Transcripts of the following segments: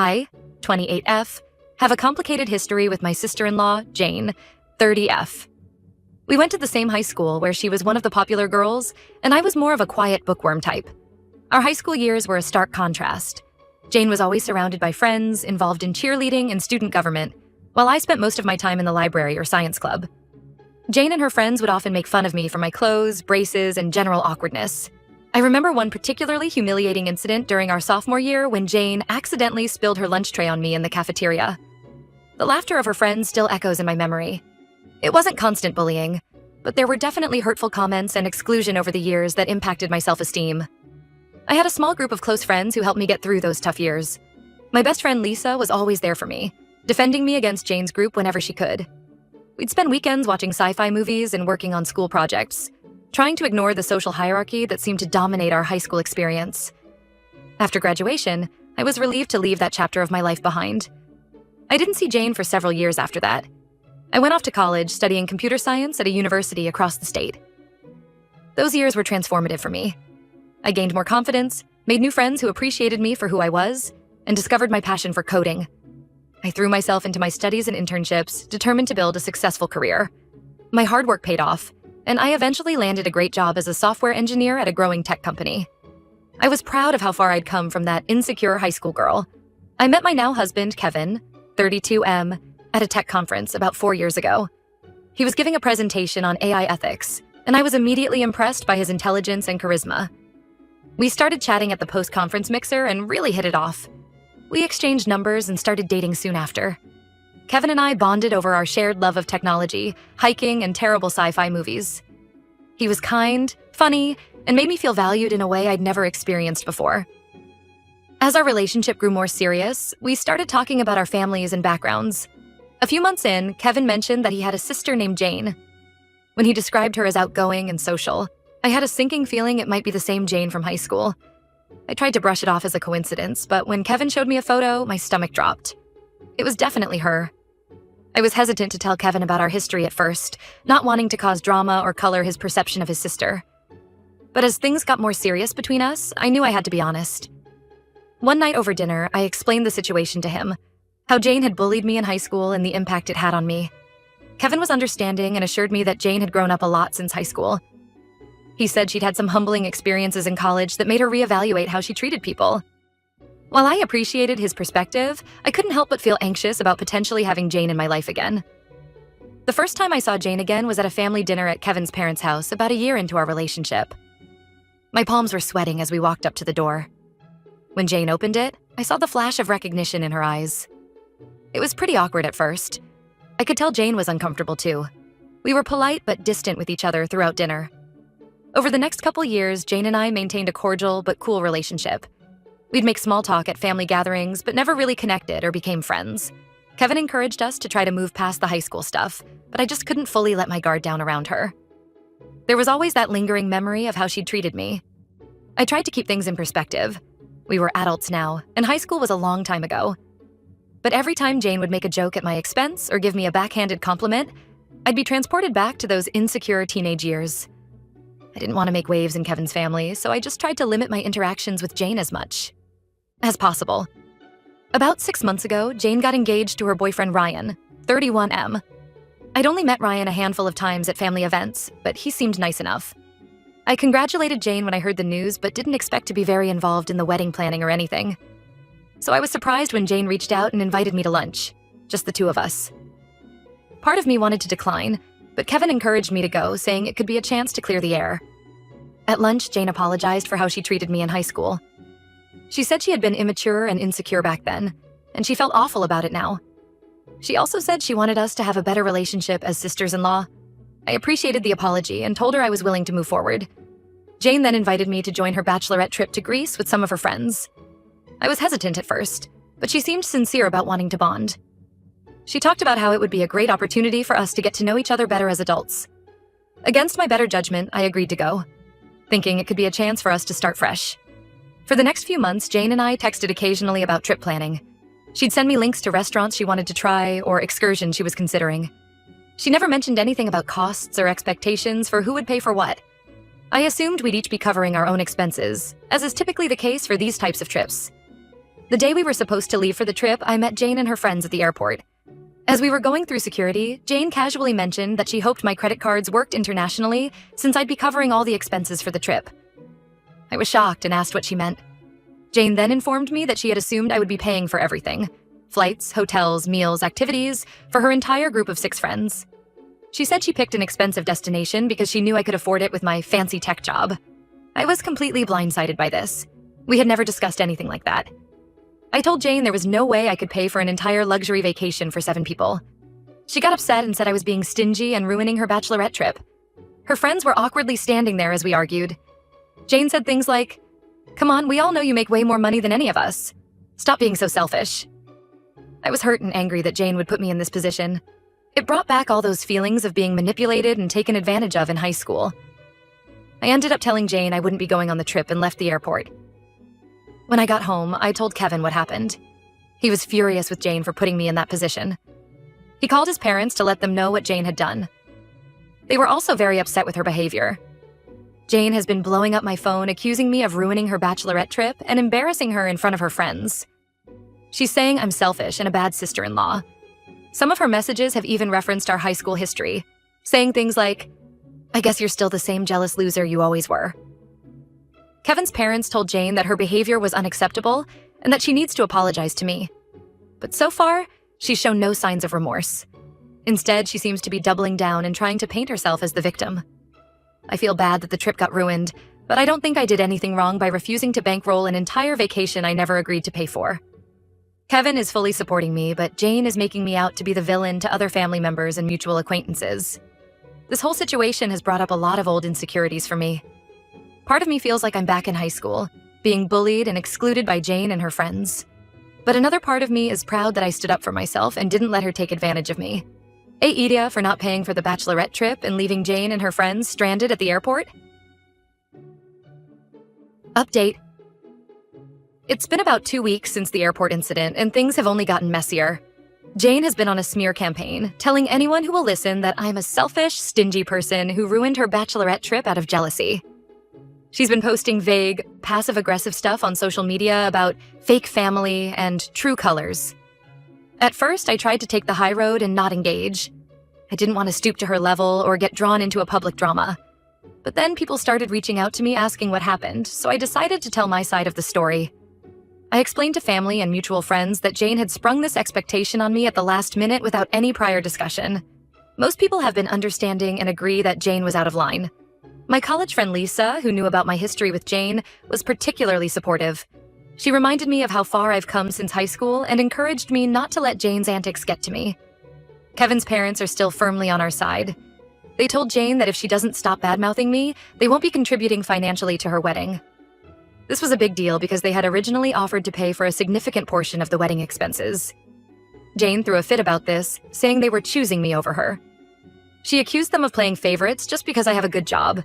I, 28F, have a complicated history with my sister-in-law, Jane, 30F. We went to the same high school where she was one of the popular girls, and I was more of a quiet bookworm type. Our high school years were a stark contrast. Jane was always surrounded by friends, involved in cheerleading and student government, while I spent most of my time in the library or science club. Jane and her friends would often make fun of me for my clothes, braces, and general awkwardness. I remember one particularly humiliating incident during our sophomore year when Jane accidentally spilled her lunch tray on me in the cafeteria. The laughter of her friends still echoes in my memory. It wasn't constant bullying, but there were definitely hurtful comments and exclusion over the years that impacted my self-esteem. I had a small group of close friends who helped me get through those tough years. My best friend Lisa was always there for me, defending me against Jane's group whenever she could. We'd spend weekends watching sci-fi movies and working on school projects, trying to ignore the social hierarchy that seemed to dominate our high school experience. After graduation, I was relieved to leave that chapter of my life behind. I didn't see Jane for several years after that. I went off to college studying computer science at a university across the state. Those years were transformative for me. I gained more confidence, made new friends who appreciated me for who I was, and discovered my passion for coding. I threw myself into my studies and internships, determined to build a successful career. My hard work paid off, and I eventually landed a great job as a software engineer at a growing tech company. I was proud of how far I'd come from that insecure high school girl. I met my now husband, Kevin, 32M, at a tech conference about 4 years ago. He was giving a presentation on AI ethics, and I was immediately impressed by his intelligence and charisma. We started chatting at the post-conference mixer and really hit it off. We exchanged numbers and started dating soon after. Kevin and I bonded over our shared love of technology, hiking, and terrible sci-fi movies. He was kind, funny, and made me feel valued in a way I'd never experienced before. As our relationship grew more serious, we started talking about our families and backgrounds. A few months in, Kevin mentioned that he had a sister named Jane. When he described her as outgoing and social, I had a sinking feeling it might be the same Jane from high school. I tried to brush it off as a coincidence, but when Kevin showed me a photo, my stomach dropped. It was definitely her. I was hesitant to tell Kevin about our history at first, not wanting to cause drama or color his perception of his sister. But as things got more serious between us, I knew I had to be honest. One night over dinner, I explained the situation to him, how Jane had bullied me in high school and the impact it had on me. Kevin was understanding and assured me that Jane had grown up a lot since high school. He said she'd had some humbling experiences in college that made her reevaluate how she treated people. While I appreciated his perspective, I couldn't help but feel anxious about potentially having Jane in my life again. The first time I saw Jane again was at a family dinner at Kevin's parents' house about a year into our relationship. My palms were sweating as we walked up to the door. When Jane opened it, I saw the flash of recognition in her eyes. It was pretty awkward at first. I could tell Jane was uncomfortable too. We were polite but distant with each other throughout dinner. Over the next couple years, Jane and I maintained a cordial but cool relationship. We'd make small talk at family gatherings, but never really connected or became friends. Kevin encouraged us to try to move past the high school stuff, but I just couldn't fully let my guard down around her. There was always that lingering memory of how she'd treated me. I tried to keep things in perspective. We were adults now, and high school was a long time ago. But every time Jane would make a joke at my expense or give me a backhanded compliment, I'd be transported back to those insecure teenage years. I didn't want to make waves in Kevin's family, so I just tried to limit my interactions with Jane as much as possible. About 6 months ago, Jane got engaged to her boyfriend Ryan, 31M. I'd only met Ryan a handful of times at family events, but he seemed nice enough. I congratulated Jane when I heard the news, but didn't expect to be very involved in the wedding planning or anything. So I was surprised when Jane reached out and invited me to lunch, just the two of us. Part of me wanted to decline, but Kevin encouraged me to go, saying it could be a chance to clear the air. At lunch, Jane apologized for how she treated me in high school. She said she had been immature and insecure back then, and she felt awful about it now. She also said she wanted us to have a better relationship as sisters-in-law. I appreciated the apology and told her I was willing to move forward. Jane then invited me to join her bachelorette trip to Greece with some of her friends. I was hesitant at first, but she seemed sincere about wanting to bond. She talked about how it would be a great opportunity for us to get to know each other better as adults. Against my better judgment, I agreed to go, thinking it could be a chance for us to start fresh. For the next few months, Jane and I texted occasionally about trip planning. She'd send me links to restaurants she wanted to try or excursions she was considering. She never mentioned anything about costs or expectations for who would pay for what. I assumed we'd each be covering our own expenses, as is typically the case for these types of trips. The day we were supposed to leave for the trip, I met Jane and her friends at the airport. As we were going through security, Jane casually mentioned that she hoped my credit cards worked internationally since I'd be covering all the expenses for the trip. I was shocked and asked what she meant. Jane then informed me that she had assumed I would be paying for everything: flights, hotels, meals, activities, for her entire group of 6 friends. She said she picked an expensive destination because she knew I could afford it with my fancy tech job. I was completely blindsided by this. We had never discussed anything like that. I told Jane there was no way I could pay for an entire luxury vacation for 7 people. She got upset and said I was being stingy and ruining her bachelorette trip. Her friends were awkwardly standing there as we argued. Jane said things like, "Come on, we all know you make way more money than any of us. Stop being so selfish." I was hurt and angry that Jane would put me in this position. It brought back all those feelings of being manipulated and taken advantage of in high school. I ended up telling Jane I wouldn't be going on the trip and left the airport. When I got home, I told Kevin what happened. He was furious with Jane for putting me in that position. He called his parents to let them know what Jane had done. They were also very upset with her behavior. Jane has been blowing up my phone, accusing me of ruining her bachelorette trip and embarrassing her in front of her friends. She's saying I'm selfish and a bad sister-in-law. Some of her messages have even referenced our high school history, saying things like, "I guess you're still the same jealous loser you always were." Kevin's parents told Jane that her behavior was unacceptable and that she needs to apologize to me. But so far, she's shown no signs of remorse. Instead, she seems to be doubling down and trying to paint herself as the victim. I feel bad that the trip got ruined, but I don't think I did anything wrong by refusing to bankroll an entire vacation I never agreed to pay for. Kevin is fully supporting me, but Jane is making me out to be the villain to other family members and mutual acquaintances. This whole situation has brought up a lot of old insecurities for me. Part of me feels like I'm back in high school, being bullied and excluded by Jane and her friends. But another part of me is proud that I stood up for myself and didn't let her take advantage of me. A Idia for not paying for the bachelorette trip and leaving Jane and her friends stranded at the airport. Update. It's been about 2 weeks since the airport incident, and things have only gotten messier. Jane has been on a smear campaign, telling anyone who will listen that I'm a selfish, stingy person who ruined her bachelorette trip out of jealousy. She's been posting vague, passive-aggressive stuff on social media about fake family and true colors. At first, I tried to take the high road and not engage. I didn't want to stoop to her level or get drawn into a public drama. But then people started reaching out to me asking what happened, so I decided to tell my side of the story. I explained to family and mutual friends that Jane had sprung this expectation on me at the last minute without any prior discussion. Most people have been understanding and agree that Jane was out of line. My college friend Lisa, who knew about my history with Jane, was particularly supportive. She reminded me of how far I've come since high school and encouraged me not to let Jane's antics get to me. Kevin's parents are still firmly on our side. They told Jane that if she doesn't stop badmouthing me, they won't be contributing financially to her wedding. This was a big deal because they had originally offered to pay for a significant portion of the wedding expenses. Jane threw a fit about this, saying they were choosing me over her. She accused them of playing favorites just because I have a good job.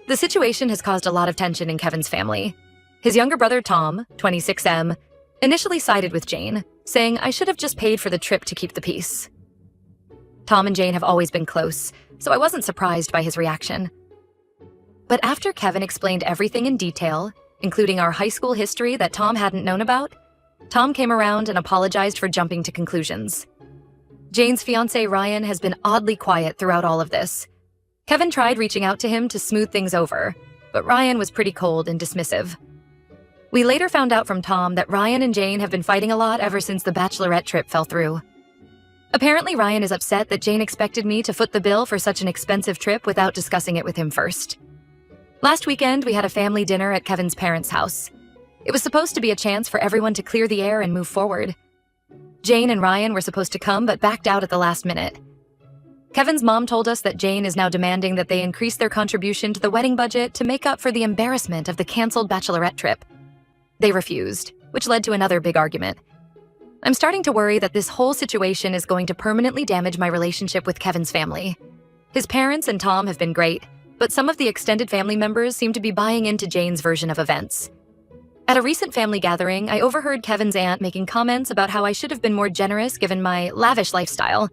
The situation has caused a lot of tension in Kevin's family. His younger brother Tom, 26M, initially sided with Jane, saying I should have just paid for the trip to keep the peace. Tom and Jane have always been close, so I wasn't surprised by his reaction. But after Kevin explained everything in detail, including our high school history that Tom hadn't known about, Tom came around and apologized for jumping to conclusions. Jane's fiancé Ryan has been oddly quiet throughout all of this. Kevin tried reaching out to him to smooth things over, but Ryan was pretty cold and dismissive. We later found out from Tom that Ryan and Jane have been fighting a lot ever since the bachelorette trip fell through. Apparently, Ryan is upset that Jane expected me to foot the bill for such an expensive trip without discussing it with him first. Last weekend, we had a family dinner at Kevin's parents' house. It was supposed to be a chance for everyone to clear the air and move forward. Jane and Ryan were supposed to come but backed out at the last minute. Kevin's mom told us that Jane is now demanding that they increase their contribution to the wedding budget to make up for the embarrassment of the canceled bachelorette trip. They refused, which led to another big argument. I'm starting to worry that this whole situation is going to permanently damage my relationship with Kevin's family. His parents and Tom have been great, but some of the extended family members seem to be buying into Jane's version of events. At a recent family gathering, I overheard Kevin's aunt making comments about how I should have been more generous given my lavish lifestyle.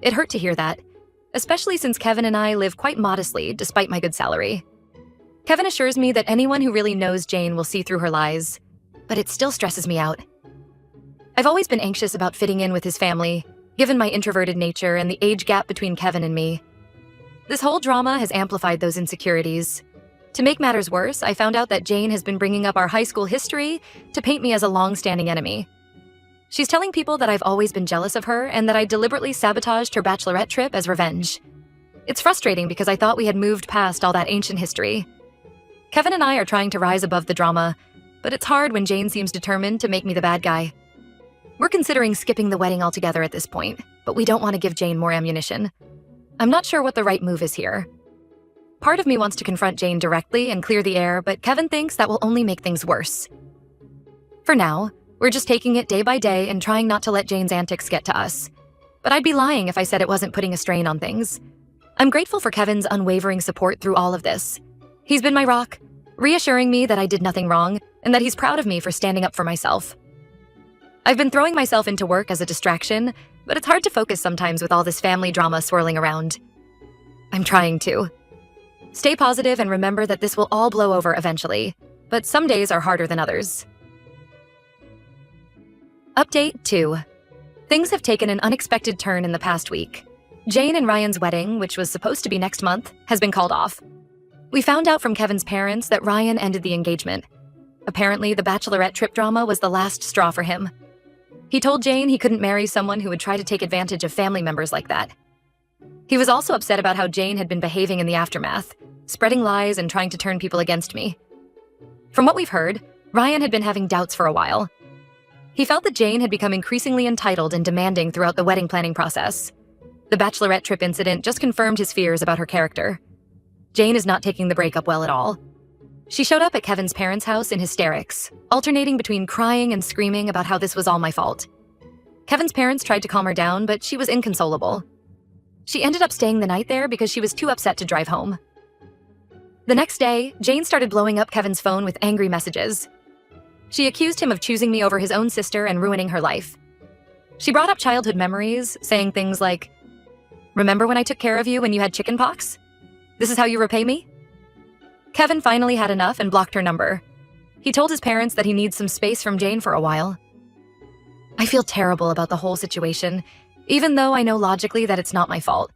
It hurt to hear that, especially since Kevin and I live quite modestly despite my good salary. Kevin assures me that anyone who really knows Jane will see through her lies. but it still stresses me out. I've always been anxious about fitting in with his family, given my introverted nature and the age gap between Kevin and me. This whole drama has amplified those insecurities. To make matters worse, I found out that Jane has been bringing up our high school history to paint me as a long-standing enemy. She's telling people that I've always been jealous of her and that I deliberately sabotaged her bachelorette trip as revenge. It's frustrating because I thought we had moved past all that ancient history. Kevin and I are trying to rise above the drama, but it's hard when Jane seems determined to make me the bad guy. We're considering skipping the wedding altogether at this point, but we don't want to give Jane more ammunition. I'm not sure what the right move is here. Part of me wants to confront Jane directly and clear the air, but Kevin thinks that will only make things worse. For now, we're just taking it day by day and trying not to let Jane's antics get to us. But I'd be lying if I said it wasn't putting a strain on things. I'm grateful for Kevin's unwavering support through all of this. He's been my rock, reassuring me that I did nothing wrong and that he's proud of me for standing up for myself. I've been throwing myself into work as a distraction, but it's hard to focus sometimes with all this family drama swirling around. I'm trying to. Stay positive and remember that this will all blow over eventually, but some days are harder than others. Update 2. Things have taken an unexpected turn in the past week. Jane and Ryan's wedding, which was supposed to be next month, has been called off. We found out from Kevin's parents that Ryan ended the engagement. Apparently, the bachelorette trip drama was the last straw for him. He told Jane he couldn't marry someone who would try to take advantage of family members like that. He was also upset about how Jane had been behaving in the aftermath, spreading lies and trying to turn people against me. From what we've heard, Ryan had been having doubts for a while. He felt that Jane had become increasingly entitled and demanding throughout the wedding planning process. The bachelorette trip incident just confirmed his fears about her character. Jane is not taking the breakup well at all. She showed up at Kevin's parents' house in hysterics, alternating between crying and screaming about how this was all my fault. Kevin's parents tried to calm her down, but she was inconsolable. She ended up staying the night there because she was too upset to drive home. The next day, Jane started blowing up Kevin's phone with angry messages. She accused him of choosing me over his own sister and ruining her life. She brought up childhood memories, saying things like, "Remember when I took care of you when you had chicken pox? This is how you repay me?" Kevin finally had enough and blocked her number. He told his parents that he needs some space from Jane for a while. I feel terrible about the whole situation, even though I know logically that it's not my fault.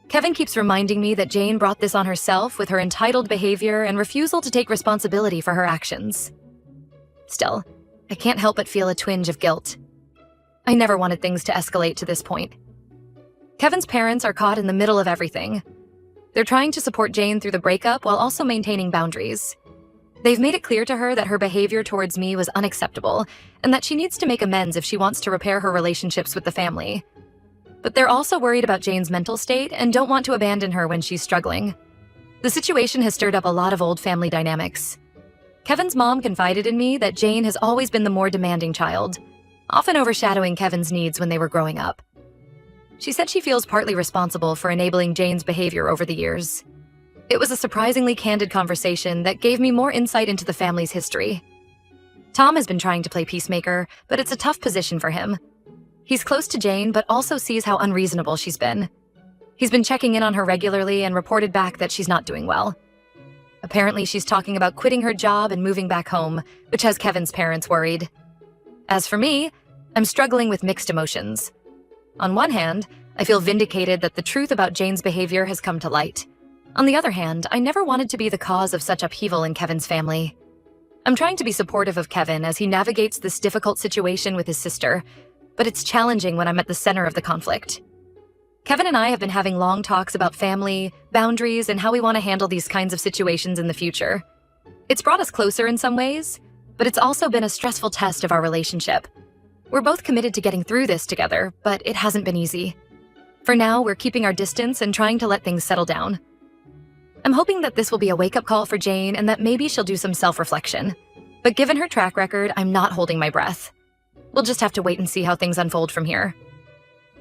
Kevin keeps reminding me that Jane brought this on herself with her entitled behavior and refusal to take responsibility for her actions. Still, I can't help but feel a twinge of guilt. I never wanted things to escalate to this point. Kevin's parents are caught in the middle of everything. They're trying to support Jane through the breakup while also maintaining boundaries. They've made it clear to her that her behavior towards me was unacceptable and that she needs to make amends if she wants to repair her relationships with the family. But they're also worried about Jane's mental state and don't want to abandon her when she's struggling. The situation has stirred up a lot of old family dynamics. Kevin's mom confided in me that Jane has always been the more demanding child, often overshadowing Kevin's needs when they were growing up. She said she feels partly responsible for enabling Jane's behavior over the years. It was a surprisingly candid conversation that gave me more insight into the family's history. Tom has been trying to play peacemaker, but it's a tough position for him. He's close to Jane, but also sees how unreasonable she's been. He's been checking in on her regularly and reported back that she's not doing well. Apparently, she's talking about quitting her job and moving back home, which has Kevin's parents worried. As for me, I'm struggling with mixed emotions. On one hand, I feel vindicated that the truth about Jane's behavior has come to light. On the other hand, I never wanted to be the cause of such upheaval in Kevin's family. I'm trying to be supportive of Kevin as he navigates this difficult situation with his sister, but it's challenging when I'm at the center of the conflict. Kevin and I have been having long talks about family, boundaries, and how we want to handle these kinds of situations in the future. It's brought us closer in some ways, but it's also been a stressful test of our relationship. We're both committed to getting through this together, but it hasn't been easy. For now, we're keeping our distance and trying to let things settle down. I'm hoping that this will be a wake-up call for Jane and that maybe she'll do some self-reflection. But given her track record, I'm not holding my breath. We'll just have to wait and see how things unfold from here.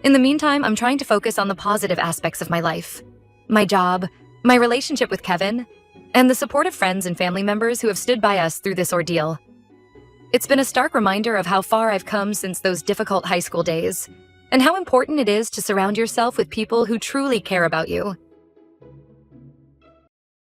In the meantime, I'm trying to focus on the positive aspects of my life. My job, my relationship with Kevin, and the support of friends and family members who have stood by us through this ordeal. It's been a stark reminder of how far I've come since those difficult high school days, and how important it is to surround yourself with people who truly care about you.